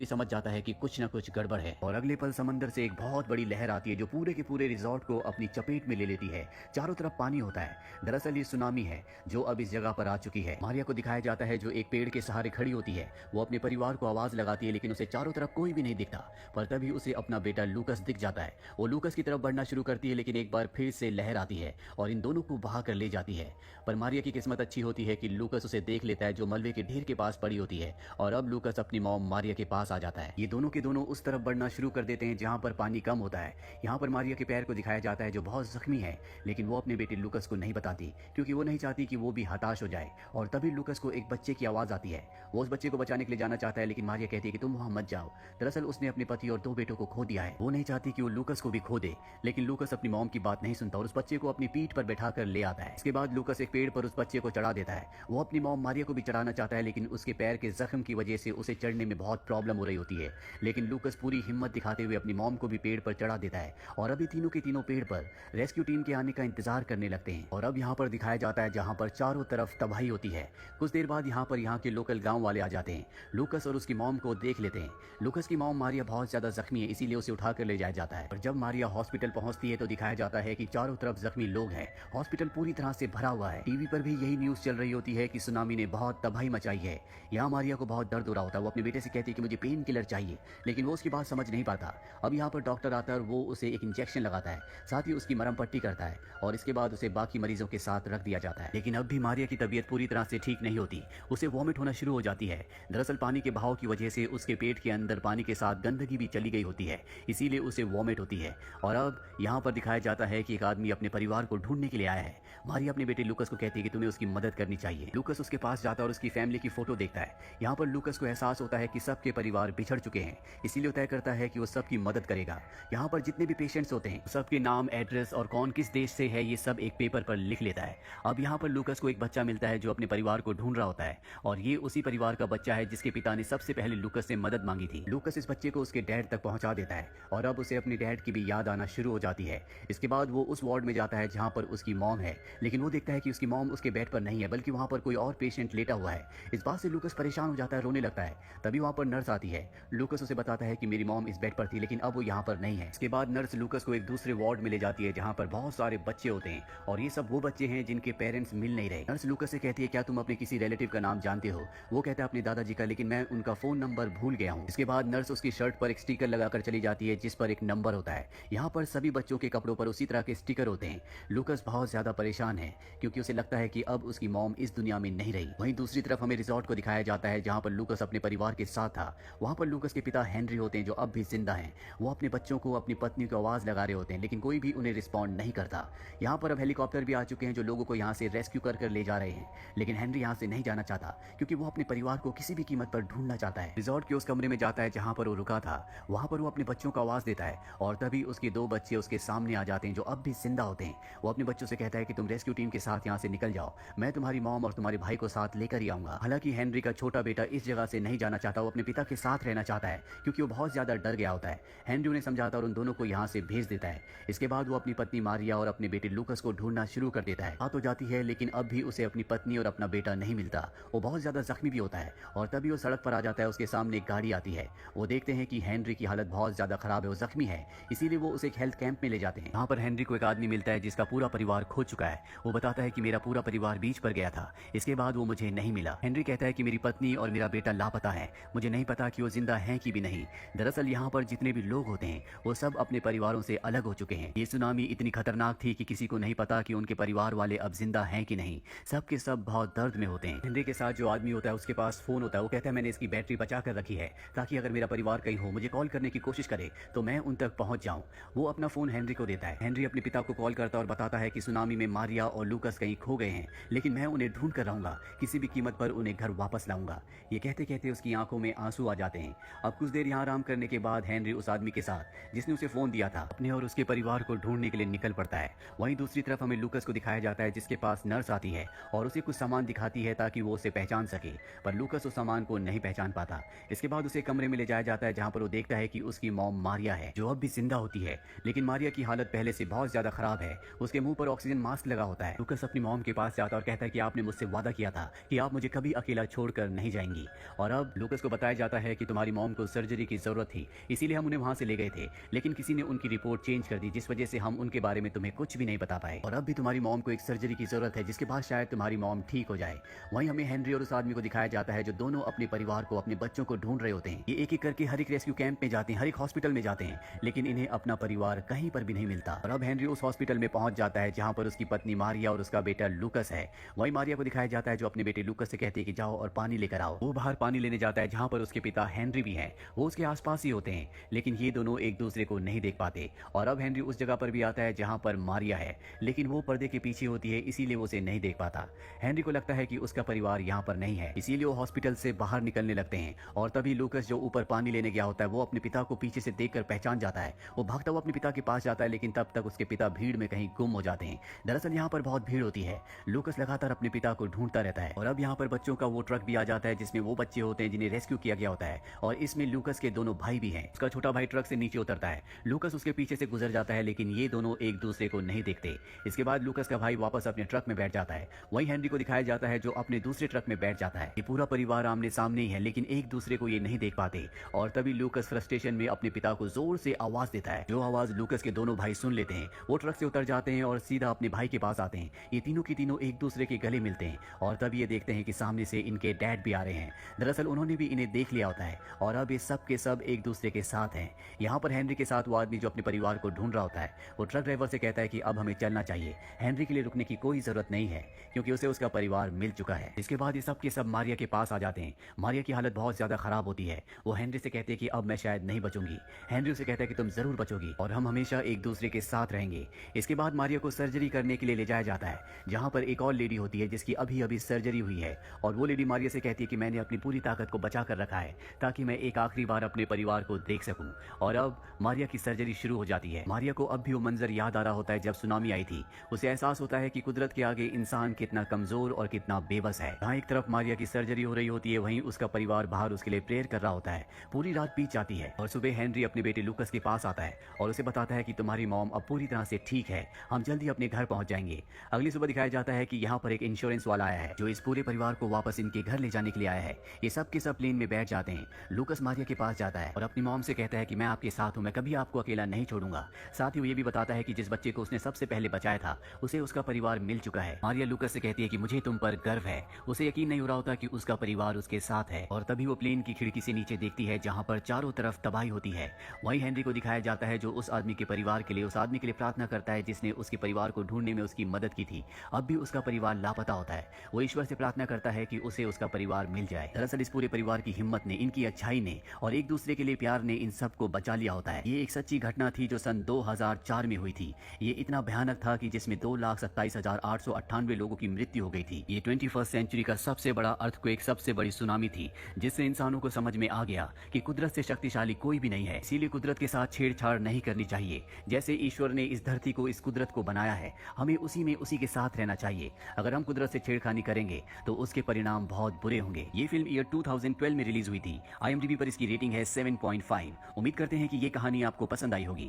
ये समझ जाता है कि कुछ न कुछ गड़बड़ है और अगले पल समंदर से एक बहुत बड़ी लहर आती है जो पूरे के पूरे रिजॉर्ट को अपनी चपेट में ले लेती है। चारों तरफ पानी होता है। दरअसल ये सुनामी है जो अब इस जगह पर आ चुकी है। मारिया को दिखाया जाता है जो एक पेड़ के सहारे खड़ी होती है। वो अपने परिवार को आवाज लगाती है लेकिन उसे चारों तरफ कोई भी नहीं दिखता। पर तभी उसे अपना बेटा लूकस दिख जाता है। वो लूकस की तरफ बढ़ना शुरू करती है लेकिन एक बार फिर से लहर आती है और इन दोनों को बहा कर ले जाती है। पर मारिया की किस्मत अच्छी होती है कि लूकस उसे देख लेता है जो मलबे के ढेर के पास पड़ी होती है और अब लूकस अपनी मॉम मारिया के पास आ जाता है। ये दोनों के दोनों उस तरफ बढ़ना शुरू कर देते हैं जहां पर पानी कम होता है। यहाँ पर मारिया के पैर को दिखाया जाता है जो बहुत जख्मी है लेकिन वो अपने बेटे लूकस को नहीं बताती क्योंकि वो नहीं चाहती कि वो भी हताश हो जाए। और तभी लूकस को एक बच्चे की आवाज आती है। वो उस बच्चे को बचाने के लिए जाना चाहता है लेकिन मारिया कहती है कि तुम वहां मत जाओ। दरअसल उसने अपने पति और 2 बेटों को खो दिया है। वो नहीं चाहती कि वो लूकस को भी खो दे लेकिन लूकस अपनी मॉम की बात नहीं सुनता और उस बच्चे को अपनी पीठ पर बैठा कर ले आता है। इसके बाद लूकस एक पेड़ पर उस बच्चे को चढ़ा देता है। वो अपनी मॉम मारिया को भी चढ़ाना चाहता है लेकिन उसके पैर के जख्म की वजह से उसे चढ़ने में बहुत प्रॉब्लम हो रही होती है। लेकिन लूकस पूरी हिम्मत दिखाते हुए अपनी मॉम को भी पेड़ पर चढ़ा देता है और अभी तीनों के तीनों पेड़ पर रेस्क्यू टीम के आने का इंतजार करने लगते हैं। और अब यहाँ पर दिखाया जाता है जहाँ पर चारों तरफ तबाही होती है। कुछ देर बाद यहाँ पर यहाँ के लोकल गाँव वाले आ जाते हैं। लूकस और उसकी मॉम को देख लेते हैं। लूकस की मॉम मारिया बहुत ज्यादा जख्मी है इसीलिए उसे उठाकर ले जाया जाता है। और जब मारिया हॉस्पिटल पहुंचती है तो दिखाया जाता है कि चारों तरफ जख्मी लोग हैं। हॉस्पिटल पूरी तरह से भरा हुआ है। टीवी पर भी यही न्यूज चल रही होती है कि सुनामी ने बहुत तबाही मचाई है। यहाँ मारिया को बहुत दर्द हो रहा होता है। वो अपने बेटे से कहती है कि मुझे पेन किलर चाहिए लेकिन वो उसकी बात समझ नहीं पाता। अब यहाँ पर डॉक्टर आता है और वो उसे एक इंजेक्शन लगाता है, साथ ही उसकी मरहम पट्टी करता है और इसके बाद उसे बाकी मरीजों के साथ रख दिया जाता है। लेकिन अब भी मारिया की तबीयत पूरी तरह से ठीक नहीं होती। उसे वॉमिट होना शुरू हो जाती है। दरअसल पानी के बहाव की वजह से उसके पेट के अंदर पानी के साथ गंदगी भी चली गई होती है इसीलिए उसे वॉमिट होती है। और अब यहाँ पर दिखाया जाता है कि एक आदमी अपने परिवार को ढूंढने के लिए आया है। मारिया अपने बेटे लूकस को कहती है कि तुम्हें उसकी मदद करनी चाहिए। लूकस उसके पास जाता है और उसकी फैमिली की फोटो देखता है। यहाँ पर लूकस को एहसास होता है कि सबके परिवार बिछड़ चुके हैं इसीलिए वो तय करता है कि वो सबकी मदद करेगा। यहाँ पर जितने भी पेशेंट्स होते हैं सबके नाम, एड्रेस और कौन किस देश से है ये सब एक पेपर पर लिख लेता है। अब यहाँ पर लूकस को एक बच्चा मिलता है जो अपने परिवार को ढूंढ रहा होता है और ये उसी परिवार का बच्चा है जिसके पिता ने सबसे पहले लूकस से मदद मांगी थी। लूकस इस बच्चे को उसके डैड तक पहुंचा देता है और अब उसे अपने डैड की भी याद आना शुरू हो जाती है। इसके बाद वो उस वार्ड में जाता है जहाँ पर उसकी मॉम है लेकिन वो देखता है कि उसकी मॉम उसके बेड पर नहीं है बल्कि वहाँ पर कोई और पेशेंट लेटा हुआ है। इस बात से लूकस परेशान हो जाता है, रोने लगता है। तभी वहाँ पर नर्स आती है। लूकस उसे बताता है कि मेरी मॉम इस बेड पर थी लेकिन अब वो यहाँ पर नहीं है। इसके बाद नर्स लूकस को एक दूसरे वार्ड में ले जाती है जहाँ पर बहुत सारे बच्चे होते हैं और ये सब वो बच्चे हैं जिनके पेरेंट्स मिल नहीं रहे। नर्स लूकस से कहती है क्या तुम अपने किसी रिलेटिव का नाम जानते हो? वो कहता है अपने दादाजी का लेकिन मैं उनका फोन नंबर भूल गया हूँ। इसके बाद नर्स उसकी शर्ट पर एक स्टिकर लगाकर चली जाती है जिस पर एक नंबर होता है। यहाँ पर सभी बच्चों के कपड़ों पर उसी तरह के स्टिकर होते हैं। लूकस बहुत ज्यादा परेशान है क्योंकि उसे लगता है कि अब उसकी मॉम इस दुनिया में नहीं रही। वहीं दूसरी तरफ हमें रिजॉर्ट को दिखाया जाता है जहाँ पर लूकस अपने परिवार के साथ था। वहाँ पर लूकस के पिता हेनरी होते हैं जो अब भी जिंदा हैं। वो अपने बच्चों को, अपनी पत्नी को आवाज लगा रहे होते हैं लेकिन कोई भी उन्हें रिस्पॉन्ड नहीं करता। यहाँ पर अब हेलीकॉप्टर भी आ चुके हैं जो लोगों को यहाँ से रेस्क्यू कर ले जा रहे हैं लेकिन हेनरी यहाँ से नहीं जाना चाहता क्योंकि वो अपने परिवार को किसी भी कीमत पर ढूंढना चाहता है। रिजॉर्ट के उस कमरे में जाता है जहाँ पर वो रुका था। वहाँ पर वो अपने बच्चों को आवाज देता है और तभी उसके 2 बच्चे उसके सामने आ जाते हैं जो अब भी जिंदा होते हैं। वो अपने बच्चों से कहता है कि तुम रेस्क्यू टीम के साथ यहाँ से निकल जाओ, मैं तुम्हारी मॉम और तुम्हारे भाई को साथ लेकर ही आऊंगा। हालांकि हेनरी का छोटा बेटा इस जगह से नहीं जाना चाहता, वो अपने पिता के साथ रहना चाहता है क्योंकि वो बहुत ज्यादा डर गया होता है। हेनरी उन्हें समझाता और उन दोनों को यहाँ से भेज देता है। इसके बाद वो अपनी पत्नी मारिया और अपने बेटे लूकस को ढूंढना शुरू कर देता है। बात हो जाती है लेकिन अब भी उसे अपनी पत्नी और अपना बेटा नहीं मिलता। वो बहुत ज्यादा जख्मी भी होता है और तभी वो सड़क पर आ जाता है। उसके सामने एक गाड़ी आती है। वो देखते हैं कि हेनरी की हालत बहुत ज्यादा खराब है, वो जख्मी है, इसीलिए वो उसे एक हेल्थ कैंप में ले जाते हैं। यहाँ पर हेनरी को एक आदमी मिलता है जिसका पूरा परिवार खो चुका है। वो बताता है कि मेरा पूरा परिवार बीच पर गया था, इसके बाद वो मुझे नहीं मिला। हेनरी कहता है कि मेरी पत्नी और मेरा बेटा लापता है, मुझे नहीं पता कि वो जिंदा हैं कि भी नहीं। दरअसल यहाँ पर जितने भी लोग होते हैं वो सब अपने परिवारों से अलग हो चुके हैं। ये सुनामी इतनी खतरनाक थी कि किसी को नहीं पता कि उनके परिवार वाले अब जिंदा हैं कि नहीं। सब के सब बहुत दर्द में होते हैं। हेनरी के साथ जो आदमी होता है उसके पास फोन होता है। वो कहता है मैंने इसकी बैटरी बचा कर रखी है ताकि अगर मेरा परिवार कहीं हो, मुझे कॉल करने की कोशिश करे तो मैं उन तक पहुंच जाऊं। वो अपना फोन हेनरी को देता है। हेनरी अपने पिता को कॉल करता है और बताता है कि सुनामी में मारिया और लूकस कहीं खो गए हैं लेकिन मैं उन्हें ढूंढ कर रहूंगा, किसी भी कीमत पर उन्हें घर वापस लाऊंगा। ये कहते कहते उसकी आंखों में आंसू आ जाते हैं। अब कुछ देर यहाँ आराम करने के बाद हेनरी उस आदमी के साथ जिसने उसे फोन दिया था अपने और उसके परिवार को ढूंढने के लिए निकल पड़ता है। वहीं दूसरी तरफ हमें लूकस को दिखाया जाता है जिसके पास नर्स आती है और उसे कुछ सामान दिखाती है ताकि वो उसे पहचान सके, पर लूकस उस सामान को नहीं पहचान पाता। इसके बाद उसे कमरे में ले जाया जाता है जहाँ पर वो देखता है कि उसकी मॉम मारिया है जो अब भी जिंदा होती है लेकिन मारिया की हालत पहले से बहुत ज्यादा खराब है। उसके मुंह पर ऑक्सीजन मास्क लगा होता है। लूकस अपनी मॉम के पास जाता है और कहता है कि आपने मुझसे वादा किया था कि आप मुझे कभी अकेला छोड़कर नहीं जाएंगी। और अब लूकस को बताया जाता है है कि तुम्हारी मॉम को सर्जरी की जरूरत थी, इसीलिए हम उन्हें वहां से ले गए थे, लेकिन किसी ने उनकी रिपोर्ट चेंज कर दी, जिस वजह से हम उनके बारे में तुम्हें कुछ भी नहीं बता पाए। और अब भी तुम्हारी मॉम को एक सर्जरी की जरूरत है, जिसके बाद शायद तुम्हारी मॉम ठीक हो जाए। वहीं हमें हेनरी और उस आदमी को दिखाया जाता है जो दोनों अपने परिवार को, अपने बच्चों को ढूंढ रहे होते हैं। ये एक एक करके हर एक रेस्क्यू कैंप में जाते हैं, हर एक हॉस्पिटल में जाते हैं, लेकिन इन्हें अपना परिवार कहीं पर भी नहीं मिलता। और अब हेनरी उस हॉस्पिटल में पहुंच जाता है जहां पर उसकी पत्नी मारिया और उसका बेटा लूकस है। वहीं मारिया को दिखाया जाता है जो अपने बेटे लूकस से कहती है कि जाओ और पानी लेकर आओ। वो बाहर पानी लेने जाता है जहां पर उसके पिता हेनरी भी हैं। वो उसके आसपास ही होते हैं, लेकिन ये दोनों एक दूसरे को नहीं देख पाते। और अब हेनरी उस जगह पर भी आता है जहां पर मारिया है, लेकिन वो पर्दे के पीछे होती है, इसीलिए वो उसे नहीं देख पाता। हेनरी को लगता है कि उसका परिवार यहाँ पर नहीं है, इसीलिए वो हॉस्पिटल से बाहर निकलने लगते हैं। और तभी लूकस जो ऊपर पानी लेने गया होता है वो अपने पिता को पीछे से देखकर पहचान जाता है। वो भागता हुआ अपने पिता के पास जाता है, लेकिन तब तक उसके पिता भीड़ में कहीं गुम हो जाते हैं। दरअसल यहाँ पर बहुत भीड़ होती है। लूकस लगातार अपने पिता को ढूंढता रहता है। और अब यहाँ पर बच्चों का वो ट्रक भी आ जाता है जिसमें वो बच्चे होते हैं जिन्हें रेस्क्यू किया गया होता है, और इसमें लूकस के दोनों भाई भी हैं। उसका छोटा भाई ट्रक से नीचे उतरता है, लूकस उसके पीछे से गुजर जाता है, लेकिन ये दोनों एक दूसरे को नहीं देखते। इसके बाद लूकस का भाई वापस अपने ट्रक में बैठ जाता है। वहीं हेनरी को दिखाया जाता है जो अपने दूसरे ट्रक में बैठ जाता है। ये पूरा परिवार आमने सामने ही है, लेकिन एक दूसरे को ये नहीं देख पाते। और तभी लूकस फ्रस्ट्रेशन में अपने पिता को जोर से आवाज देता है, जो आवाज लूकस के दोनों भाई सुन लेते हैं। वो ट्रक से उतर जाते हैं और सीधा अपने भाई के पास आते हैं। ये तीनों की तीनों एक दूसरे के गले मिलते हैं, और तब ये देखते हैं कि सामने से इनके डैड भी आ रहे हैं। दरअसल उन्होंने भी इन्हें देख लिया होता है, और अब ये सब के सब एक दूसरे के साथ हैं। यहाँ पर हेनरी के साथ वो आदमी जो अपने परिवार को ढूंढ रहा होता है, वो ट्रक ड्राइवर से कहता है कि अब हमें चलना चाहिए। हेनरी के लिए रुकने की कोई जरूरत नहीं है, क्योंकि उसे उसका परिवार मिल चुका है। इसके बाद ये सब के सब मारिया के पास आ जाते हैं। मारिया की हालत बहुत ज्यादा खराब होती है। वो हेनरी से कहते हैं कि अब मैं शायद नहीं बचूंगी। हेनरी उसे कहता है कि तुम जरूर बचोगी और हम हमेशा एक दूसरे के साथ रहेंगे। इसके बाद मारिया को सर्जरी करने के लिए ले जाया जाता है, जहां पर एक और लेडी होती है जिसकी अभी अभी सर्जरी हुई है। और वो लेडी मारिया से कहती है कि मैंने अपनी पूरी ताकत को बचा कर रखा है ताकि मैं एक आखिरी बार अपने परिवार को देख सकूं। और अब मारिया की सर्जरी शुरू हो जाती है। मारिया को अब भी वो मंजर याद आ रहा होता है जब सुनामी आई थी। उसे एहसास होता है कि कुदरत के आगे इंसान कितना कमजोर और कितना बेबस है। जहाँ एक तरफ मारिया की सर्जरी हो रही होती है, वहीं उसका परिवार बाहर उसके लिए प्रेयर कर रहा होता है। पूरी रात बीत जाती है और सुबह हेनरी अपने बेटे लूकस के पास आता है और उसे बताता है कि तुम्हारी मॉम अब पूरी तरह से ठीक है, हम जल्दी अपने घर पहुंच जाएंगे। अगली सुबह दिखाया जाता है कि यहाँ पर एक इंश्योरेंस वाला आया है जो इस पूरे परिवार को वापस इनके घर ले जाने के लिए आया है। ये सब के सब प्लेन में बैठ जाते हैं। लूकस मारिया के पास जाता है और अपनी मॉम से कहता है कि मैं आपके साथ हूँ, मैं कभी आपको अकेला नहीं छोड़ूंगा। साथ ही वो ये भी बताता है कि जिस बच्चे को उसने सबसे पहले बचाया था उसे उसका परिवार मिल चुका है। मारिया लूकस से कहती है कि मुझे तुम पर गर्व है। उसे यकीन नहीं हो रहा होता कि उसका परिवार उसके साथ है। और तभी वो प्लेन की खिड़की से नीचे देखती है जहाँ पर चारों तरफ तबाही होती है। वहीं हेनरी को दिखाया जाता है जो उस आदमी के परिवार के लिए, उस आदमी के लिए प्रार्थना करता है जिसने उसके परिवार को ढूंढने में उसकी मदद की थी। अब भी उसका परिवार लापता होता है। वो ईश्वर से प्रार्थना करता है कि उसे उसका परिवार मिल जाए। दरअसल इस पूरे परिवार की हिम्मत ने, इनकी अच्छाई ने और एक दूसरे के लिए प्यार ने इन सबको बचा लिया होता है। ये एक सच्ची घटना थी जो सन 2004 में हुई थी। ये इतना भयानक था कि जिसमें 2,27,898 लोगों की मृत्यु हो गई थी। ये 21st सेंचुरी का सबसे बड़ा अर्थक्वेक, सबसे बड़ी सुनामी थी, जिससे इंसानों को समझ में आ गया कि कुदरत से शक्तिशाली कोई भी नहीं है। इसीलिए कुदरत के साथ छेड़छाड़ नहीं करनी चाहिए। जैसे ईश्वर ने इस धरती को, इस कुदरत को बनाया है, हमें उसी में उसी के साथ रहना चाहिए। अगर हम कुदरत से छेड़खानी करेंगे तो उसके परिणाम बहुत बुरे होंगे। ये फिल्म ईयर 2012 में रिलीज हुई थी। IMDb पर इसकी रेटिंग है 7.5। उम्मीद करते हैं कि ये कहानी आपको पसंद आई होगी।